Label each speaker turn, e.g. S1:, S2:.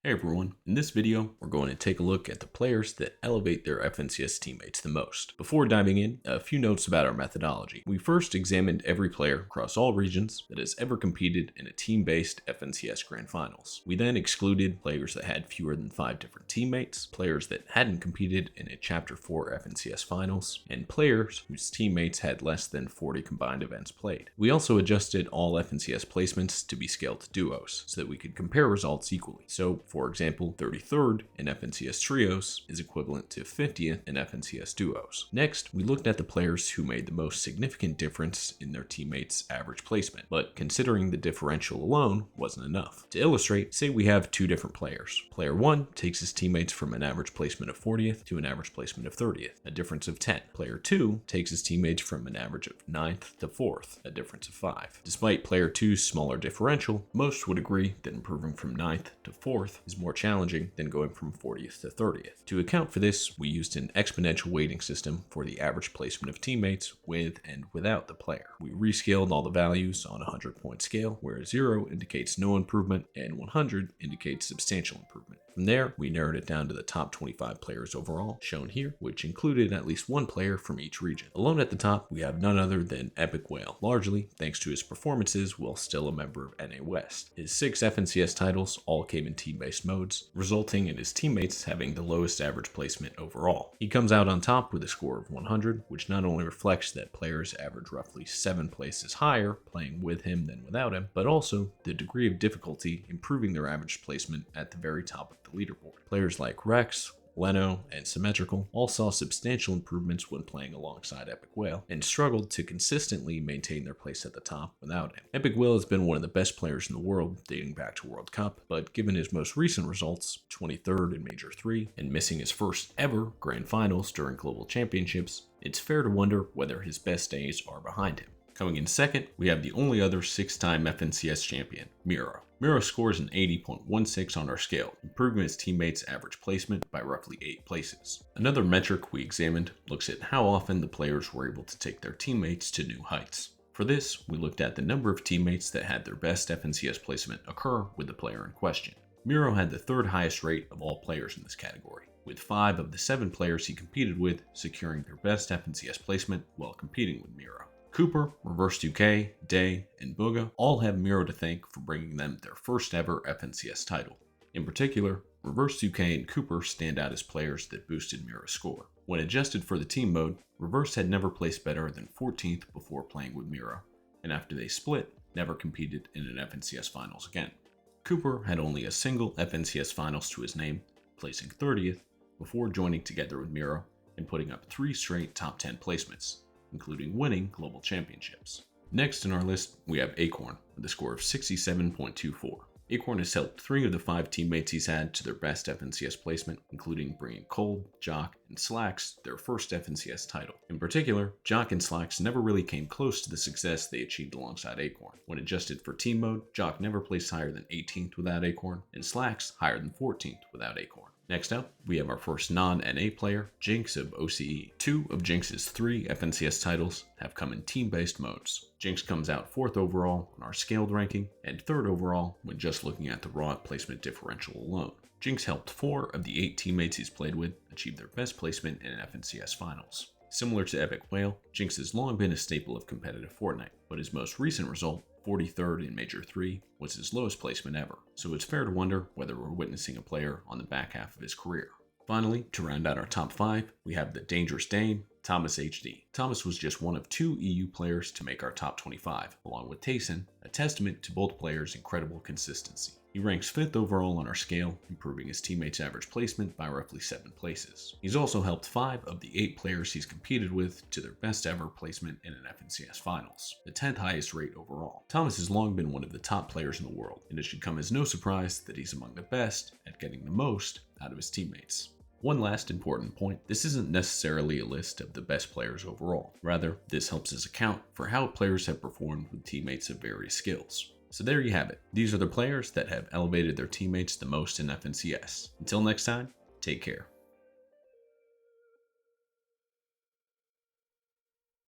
S1: Hey everyone, in this video, we're going to take a look at the players that elevate their FNCS teammates the most. Before diving in, a few notes about our methodology. We first examined every player across all regions that has ever competed in a team-based FNCS Grand Finals. We then excluded players that had fewer than 5 different teammates, players that hadn't competed in a Chapter 4 FNCS Finals, and players whose teammates had less than 40 combined events played. We also adjusted all FNCS placements to be scaled to duos, so that we could compare results equally. So, for example, 33rd in FNCS Trios is equivalent to 50th in FNCS Duos. Next, we looked at the players who made the most significant difference in their teammates' average placement, but considering the differential alone wasn't enough. To illustrate, say we have two different players. Player 1 takes his teammates from an average placement of 40th to an average placement of 30th, a difference of 10. Player 2 takes his teammates from an average of 9th to 4th, a difference of 5. Despite player 2's smaller differential, most would agree that improving from 9th to 4th is more challenging than going from 40th to 30th. To account for this, we used an exponential weighting system for the average placement of teammates with and without the player. We rescaled all the values on a 100-point scale, where 0 indicates no improvement and 100 indicates substantial improvement. From there, we narrowed it down to the top 25 players overall, shown here, which included at least one player from each region. Alone at the top, we have none other than EpikWhale, largely thanks to his performances while still a member of NA West. His 6 FNCS titles all came in team-based modes, resulting in his teammates having the lowest average placement overall. He comes out on top with a score of 100, which not only reflects that players average roughly 7 places higher playing with him than without him, but also the degree of difficulty improving their average placement at the very top of the leaderboard. Players like Rex, Leno, and Symmetrical all saw substantial improvements when playing alongside EpikWhale, and struggled to consistently maintain their place at the top without him. EpikWhale has been one of the best players in the world dating back to World Cup, but given his most recent results, 23rd in Major 3, and missing his first ever Grand Finals during Global Championships, it's fair to wonder whether his best days are behind him. Coming in second, we have the only other 6-time FNCS champion, Mero. Mero scores an 80.16 on our scale, improving his teammates' average placement by roughly 8 places. Another metric we examined looks at how often the players were able to take their teammates to new heights. For this, we looked at the number of teammates that had their best FNCS placement occur with the player in question. Mero had the 3rd highest rate of all players in this category, with 5 of the 7 players he competed with securing their best FNCS placement while competing with Mero. Cooper, Reverse 2K, Day, and Booga all have Mero to thank for bringing them their first ever FNCS title. In particular, Reverse 2K and Cooper stand out as players that boosted Mero's score. When adjusted for the team mode, Reverse had never placed better than 14th before playing with Mero, and after they split, never competed in an FNCS Finals again. Cooper had only a single FNCS Finals to his name, placing 30th, before joining together with Mero and putting up 3 straight top 10 placements, including winning global championships. Next in our list, we have Acorn with a score of 67.24. Acorn has helped 3 of the 5 teammates he's had to their best FNCS placement, including bringing Cold, Jock, and Slacks their first FNCS title. In particular, Jock and Slacks never really came close to the success they achieved alongside Acorn. When adjusted for team mode, Jock never placed higher than 18th without Acorn, and Slacks higher than 14th without Acorn. Next up, we have our first non-NA player, Jynx of OCE. 2 of Jynx's 3 FNCS titles have come in team-based modes. Jynx comes out 4th overall on our scaled ranking, and 3rd overall when just looking at the raw placement differential alone. Jynx helped 4 of the 8 teammates he's played with achieve their best placement in FNCS Finals. Similar to EpikWhale, Jynx has long been a staple of competitive Fortnite, but his most recent result, 43rd in Major 3, was his lowest placement ever, so it's fair to wonder whether we're witnessing a player on the back half of his career. Finally, to round out our top 5, we have the Dangerous Dane, Thomas HD. Thomas was just one of 2 EU players to make our top 25, along with Tayson, a testament to both players' incredible consistency. He ranks 5th overall on our scale, improving his teammates' average placement by roughly 7 places. He's also helped 5 of the 8 players he's competed with to their best ever placement in an FNCS Finals, the 10th highest rate overall. Thomas has long been one of the top players in the world, and it should come as no surprise that he's among the best at getting the most out of his teammates. One last important point, this isn't necessarily a list of the best players overall. Rather, this helps us account for how players have performed with teammates of various skills. So there you have it. These are the players that have elevated their teammates the most in FNCS. Until next time, take care.